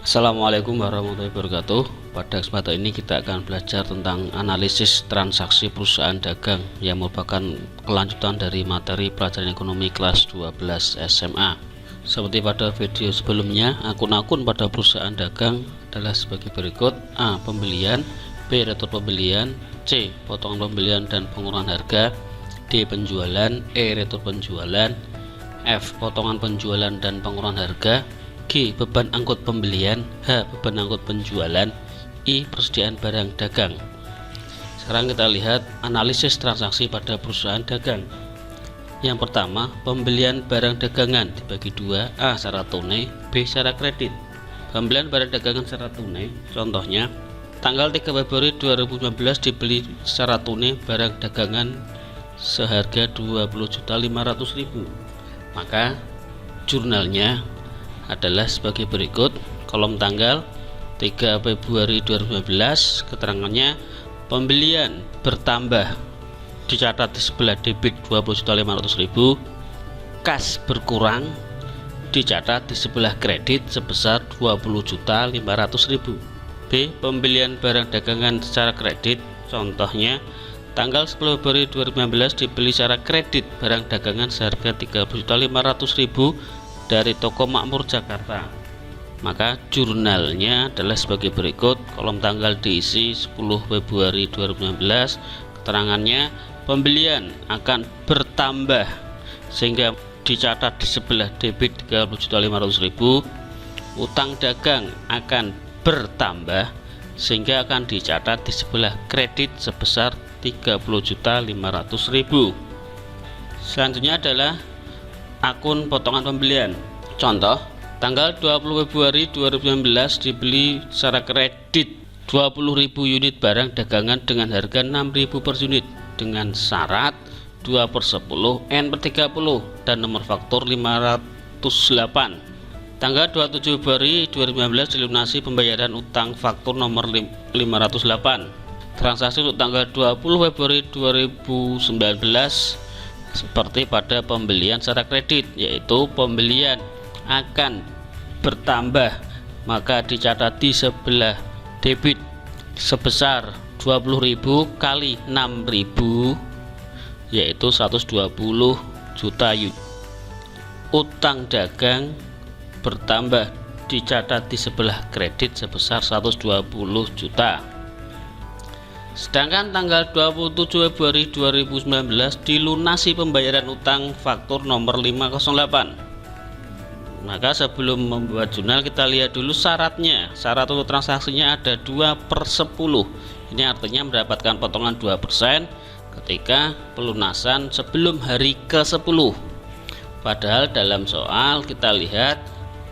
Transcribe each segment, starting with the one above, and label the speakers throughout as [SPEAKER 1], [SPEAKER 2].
[SPEAKER 1] Assalamualaikum warahmatullahi wabarakatuh. Pada kesempatan ini kita akan belajar tentang analisis transaksi perusahaan dagang yang merupakan kelanjutan dari materi pelajaran ekonomi kelas 12 SMA. Seperti pada video sebelumnya, akun-akun pada perusahaan dagang adalah sebagai berikut: A. Pembelian, B. Retur pembelian, C. Potongan pembelian dan pengurangan harga, D. Penjualan, E. Retur penjualan, F. Potongan penjualan dan pengurangan harga, G. Beban angkut pembelian, H. Beban angkut penjualan, I. Persediaan barang dagang. Sekarang kita lihat analisis transaksi pada perusahaan dagang. Yang pertama, pembelian barang dagangan dibagi dua: A. Secara tunai, B. Secara kredit. Pembelian barang dagangan secara tunai, contohnya tanggal 3 Februari 2019 dibeli secara tunai barang dagangan seharga 20.500.000. Maka jurnalnya adalah sebagai berikut: kolom tanggal 3 Februari 2019, keterangannya pembelian bertambah, dicatat di sebelah debit 20.500.000, kas berkurang, dicatat di sebelah kredit sebesar 20.500.000. B. Pembelian barang dagangan secara kredit, contohnya tanggal 10 Februari 2019 dibeli secara kredit barang dagangan seharga 30.500.000 dari toko Makmur Jakarta. Maka jurnalnya adalah sebagai berikut: kolom tanggal diisi 10 Februari 2019, keterangannya pembelian akan bertambah sehingga dicatat di sebelah debit 30.500.000, utang dagang akan bertambah sehingga akan dicatat di sebelah kredit sebesar 30.500.000. Selanjutnya adalah akun potongan pembelian. Contoh, tanggal 20 Februari 2019 dibeli secara kredit 20.000 unit barang dagangan dengan harga 6.000 per unit dengan syarat 2/10 N/30 dan nomor faktur 508. Tanggal 27 Februari 2019 dilunasi pembayaran utang faktur nomor 508. Transaksi untuk tanggal 20 Februari 2019 seperti pada pembelian secara kredit, yaitu pembelian akan bertambah, maka dicatat di sebelah debit sebesar 20.000 kali 6.000, yaitu 120 juta unit. Utang dagang bertambah, dicatat di sebelah kredit sebesar 120 juta. Sedangkan tanggal 27 Februari 2019 dilunasi pembayaran utang faktur nomor 508. Maka sebelum membuat jurnal kita lihat dulu syaratnya. Syarat untuk transaksinya ada 2/10. Ini artinya mendapatkan potongan 2% ketika pelunasan sebelum hari ke-10. Padahal dalam soal kita lihat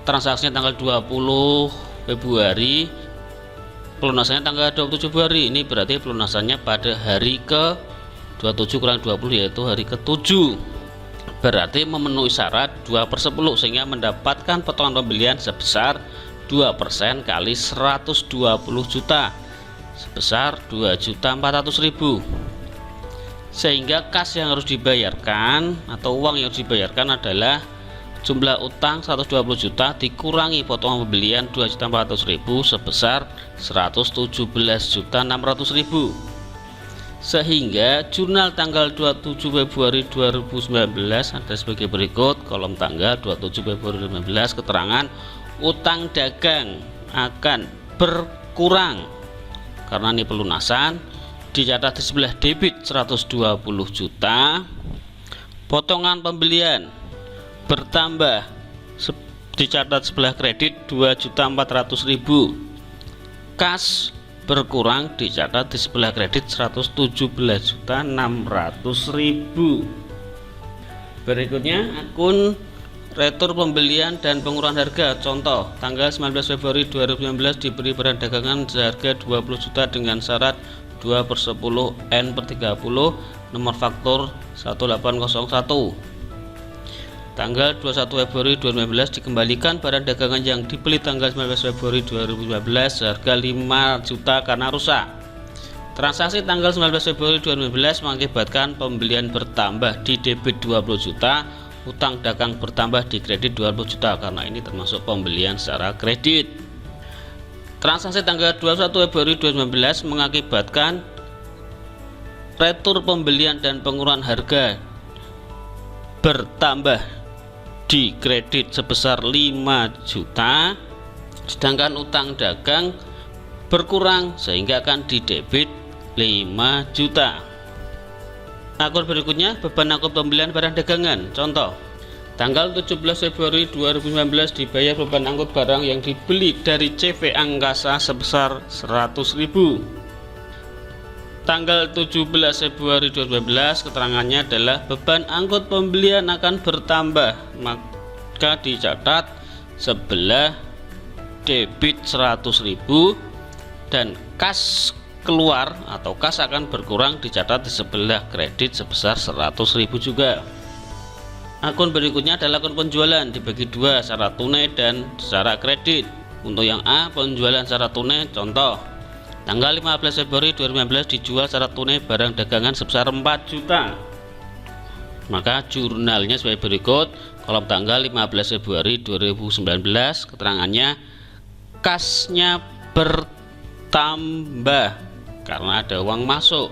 [SPEAKER 1] transaksinya tanggal 20 Februari, pelunasannya tanggal 27 Februari. Ini berarti pelunasannya pada hari ke-27 kurang 20, yaitu hari ke-7. Berarti memenuhi syarat 2/10 sehingga mendapatkan potongan pembelian sebesar 2% kali 120 juta sebesar 2.400.000. Sehingga kas yang harus dibayarkan atau uang yang harus dibayarkan adalah jumlah utang 120 juta dikurangi potongan pembelian 2.400.000 sebesar 117.600.000. Sehingga jurnal tanggal 27 Februari 2019 ada sebagai berikut: kolom tanggal 27 Februari 2019, keterangan utang dagang akan berkurang karena ini pelunasan, dicatat di sebelah debit 120 juta, potongan pembelian bertambah, dicatat sebelah kredit 2.400.000, kas berkurang, dicatat di sebelah kredit 117.600.000. Berikutnya akun retur pembelian dan pengurangan harga. Contoh, tanggal 19 Februari 2019 diberi barang dagangan seharga 20 juta dengan syarat 2/10 N/30, nomor faktur 1801. Tanggal 21 Februari 2019 dikembalikan barang dagangan yang dibeli tanggal 19 Februari 2019 seharga 5 juta karena rusak. Transaksi tanggal 19 Februari 2019 mengakibatkan pembelian bertambah di debit 20 juta, utang dagang bertambah di kredit 20 juta karena ini termasuk pembelian secara kredit. Transaksi tanggal 21 Februari 2019 mengakibatkan retur pembelian dan pengurangan harga bertambah di kredit sebesar 5 juta, sedangkan utang dagang berkurang sehingga akan didebit 5 juta. Akun berikutnya, beban akun pembelian barang dagangan. Contoh, tanggal 17 Februari 2019 dibayar beban angkut barang yang dibeli dari CV Angkasa sebesar 100.000. Tanggal 17 Februari 2019 keterangannya adalah beban angkut pembelian akan bertambah, maka dicatat sebelah debit 100.000 dan kas keluar atau kas akan berkurang, dicatat di sebelah kredit sebesar 100.000 juga. Akun berikutnya adalah akun penjualan, dibagi dua, secara tunai dan secara kredit. Untuk yang A, penjualan secara tunai. Contoh, tanggal 15 Februari 2019 dijual secara tunai barang dagangan sebesar 4 juta. Maka jurnalnya sebagai berikut. Kolom tanggal 15 Februari 2019, keterangannya kasnya bertambah karena ada uang masuk,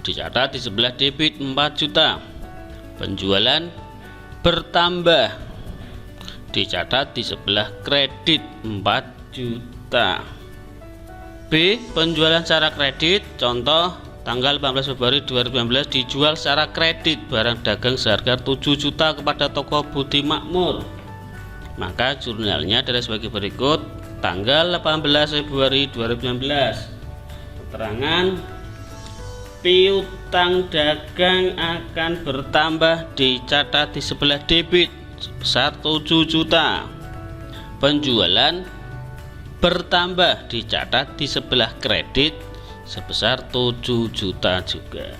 [SPEAKER 1] dicatat di sebelah debit 4 juta. Penjualan bertambah, dicatat di sebelah kredit 4 juta. B, penjualan secara kredit. Contoh, tanggal 18 Februari 2019 dijual secara kredit barang dagang seharga 7 juta kepada toko Budi Makmur. Maka jurnalnya adalah sebagai berikut. Tanggal 18 Februari 2019, keterangan piutang dagang akan bertambah, dicatat di sebelah debit sebesar 7 juta. Penjualan bertambah, dicatat di sebelah kredit sebesar 7 juta juga.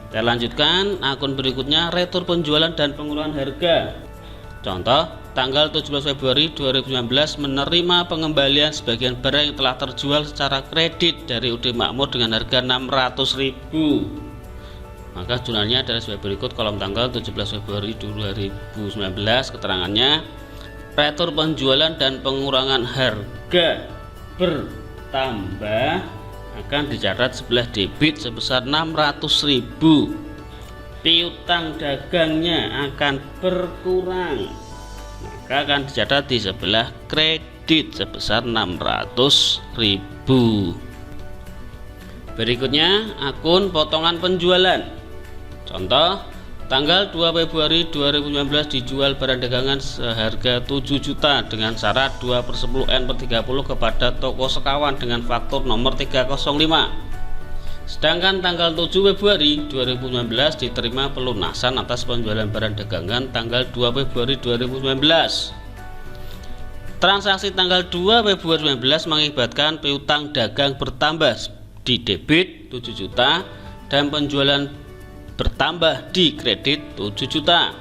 [SPEAKER 1] Kita lanjutkan akun berikutnya, retur penjualan dan pengurangan harga. Contoh, tanggal 17 Februari 2019 menerima pengembalian sebagian barang yang telah terjual secara kredit dari UD Makmur dengan harga 600.000. Maka jurnalnya adalah sebagai berikut. Kolom tanggal 17 Februari 2019, keterangannya retur penjualan dan pengurangan harga bertambah akan dicatat sebelah debit sebesar 600.000. Piutang dagangnya akan berkurang, maka akan dicatat di sebelah kredit sebesar 600.000. Berikutnya akun potongan penjualan. Contoh, tanggal 2 Februari 2019 dijual barang dagangan seharga 7 juta dengan syarat 2/10N/30 kepada toko Sekawan dengan faktur nomor 305. Sedangkan tanggal 7 Februari 2019 diterima pelunasan atas penjualan barang dagangan tanggal 2 Februari 2019. Transaksi tanggal 2 Februari 2019 mengakibatkan piutang dagang bertambah di debit 7 juta dan penjualan bertambah di kredit 7 juta.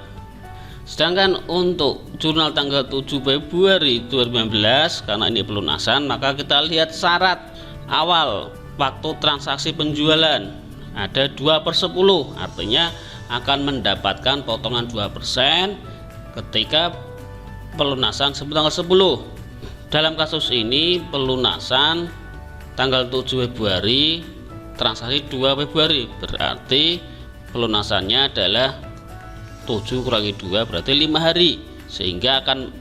[SPEAKER 1] Sedangkan untuk jurnal tanggal 7 Februari 2019, karena ini pelunasan, maka kita lihat syarat awal waktu transaksi penjualan ada 2/10, artinya akan mendapatkan potongan 2% ketika pelunasan sebelum tanggal 10. Dalam kasus ini pelunasan tanggal 7 Februari, transaksi 2 Februari, berarti pelunasannya adalah 7 kurangi 2 berarti 5 hari, sehingga akan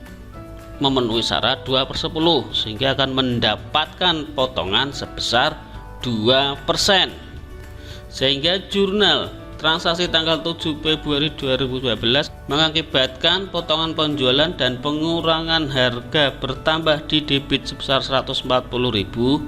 [SPEAKER 1] memenuhi syarat 2/10, sehingga akan mendapatkan potongan sebesar 2%. Sehingga jurnal transaksi tanggal 7 Februari 2012 mengakibatkan potongan penjualan dan pengurangan harga bertambah di debit sebesar 140.000.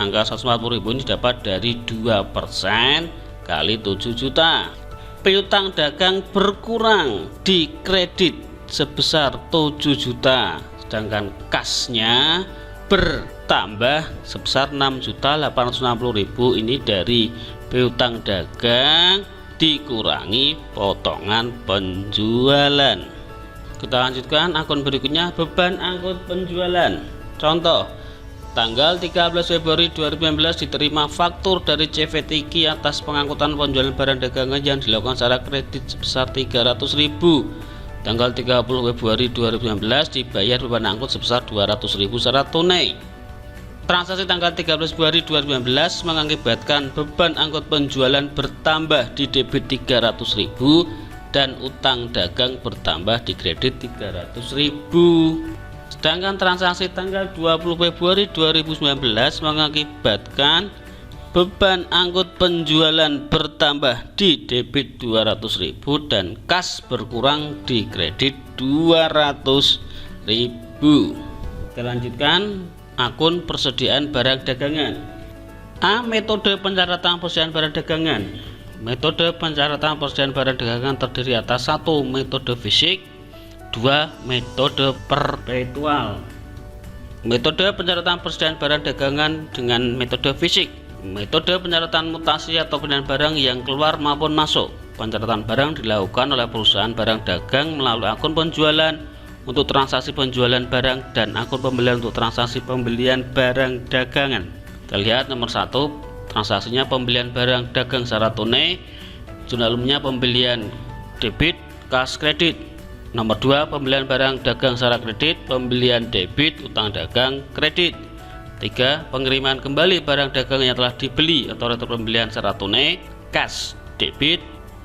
[SPEAKER 1] Angka 140.000 ini dapat dari 2% kali 7 juta. Piutang dagang berkurang di kredit sebesar 7 juta, sedangkan kasnya bertambah sebesar 6.860.000. Ini dari piutang dagang dikurangi potongan penjualan. Kita lanjutkan akun berikutnya, beban angkut penjualan. Contoh, tanggal 13 Februari 2019 diterima faktur dari CV Tiki atas pengangkutan penjualan barang dagangan yang dilakukan secara kredit sebesar 300.000. Tanggal 30 Februari 2019 dibayar beban angkut sebesar 200.000 secara tunai. Transaksi tanggal 13 Februari 2019 mengakibatkan beban angkut penjualan bertambah di debit 300.000 dan utang dagang bertambah di kredit 300.000. Sedangkan transaksi tanggal 20 Februari 2019 mengakibatkan beban angkut penjualan bertambah di debit 200.000 dan kas berkurang di kredit 200.000. Kita lanjutkan akun persediaan barang dagangan. A. Metode pencatatan persediaan barang dagangan. Metode pencatatan persediaan barang dagangan terdiri atas 1. Metode fisik, 2. Metode perpetual. Metode pencatatan persediaan barang dagangan dengan metode fisik. Metode pencatatan mutasi atau penilaian barang yang keluar maupun masuk. Pencatatan barang dilakukan oleh perusahaan barang dagang melalui akun penjualan untuk transaksi penjualan barang dan akun pembelian untuk transaksi pembelian barang dagangan. Kita lihat nomor 1, transaksinya pembelian barang dagang secara tunai, jurnalnya pembelian debit, kas, kredit. Nomor 2, pembelian barang dagang secara kredit, pembelian debit, utang dagang, kredit. 3. Pengiriman kembali barang dagang yang telah dibeli atau retur pembelian secara tunai, kas, debit,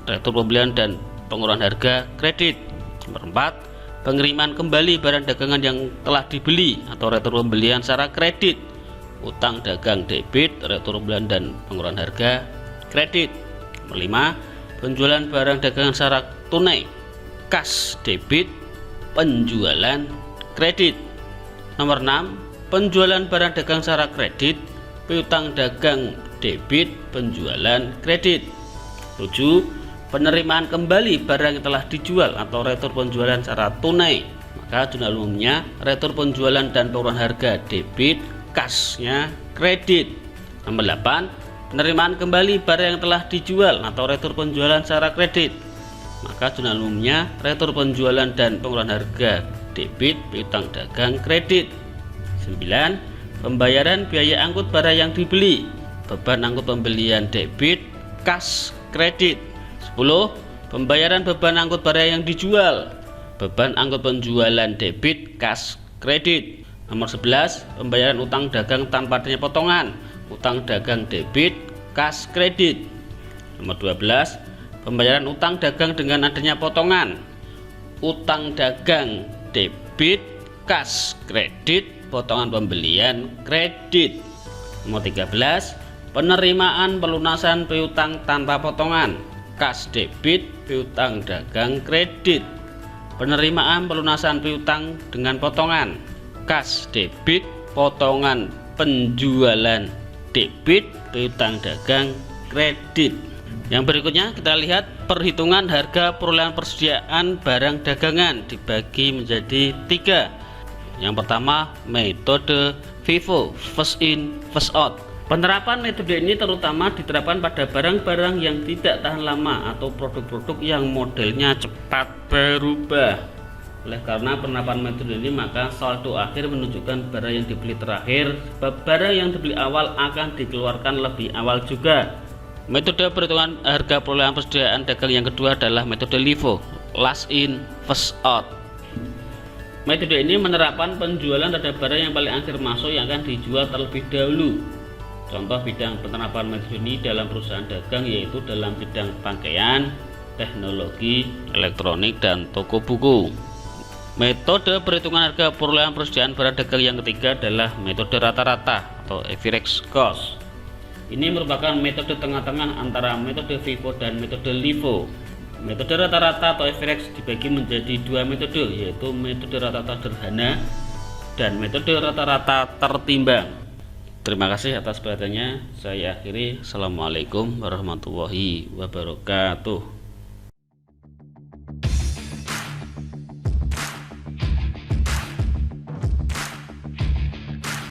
[SPEAKER 1] retur pembelian dan pengurangan harga, kredit. Nomor 4. Pengiriman kembali barang dagangan yang telah dibeli atau retur pembelian secara kredit, utang dagang, debit, retur pembelian dan pengurangan harga, kredit. Nomor 5. Penjualan barang dagangan secara tunai, kas, debit, penjualan, kredit. Nomor 6. Penjualan barang dagang secara kredit, piutang dagang, debit, penjualan, kredit. 7. Penerimaan kembali barang yang telah dijual atau retur penjualan secara tunai, maka jurnal umumnya retur penjualan dan pengurangan harga, debit, kasnya, kredit. Nomor 8. Penerimaan kembali barang yang telah dijual atau retur penjualan secara kredit, maka jurnal umumnya retur penjualan dan pengurangan harga, debit, piutang dagang, kredit. 9. Pembayaran biaya angkut barang yang dibeli, beban angkut pembelian, debit, kas, kredit. 10. Pembayaran beban angkut barang yang dijual, beban angkut penjualan, debit, kas, kredit. Nomor 11. Pembayaran utang dagang tanpa adanya potongan, utang dagang, debit, kas, kredit. Nomor 12. Pembayaran utang dagang dengan adanya potongan, utang dagang, debit, kas, kredit, potongan pembelian, kredit. Nomor 13. Penerimaan pelunasan piutang tanpa potongan, kas, debit, piutang dagang, kredit. Penerimaan pelunasan piutang dengan potongan, kas, debit, potongan penjualan, debit, piutang dagang, kredit. Yang berikutnya kita lihat perhitungan harga perolehan persediaan barang dagangan dibagi menjadi 3. Yang pertama, metode FIFO, first in, first out. Penerapan metode ini terutama diterapkan pada barang-barang yang tidak tahan lama atau produk-produk yang modelnya cepat berubah. Oleh karena penerapan metode ini, maka saldo akhir menunjukkan barang yang dibeli terakhir, sebab barang yang dibeli awal akan dikeluarkan lebih awal juga. Metode perhitungan harga perolehan persediaan dagang yang kedua adalah metode LIFO, last in, first out. Metode ini menerapkan penjualan terhadap barang yang paling akhir masuk yang akan dijual terlebih dahulu. Contoh bidang penerapan metode ini dalam perusahaan dagang yaitu dalam bidang pakaian, teknologi, elektronik, dan toko buku. Metode perhitungan harga perolehan persediaan barang dagang yang ketiga adalah metode rata-rata atau average cost. Ini merupakan metode tengah-tengah antara metode FIFO dan metode LIFO. Metode rata-rata atau average dibagi menjadi 2 metode, yaitu metode rata-rata sederhana dan metode rata-rata tertimbang. Terima kasih atas perhatiannya. Saya akhiri. Assalamualaikum warahmatullahi wabarakatuh.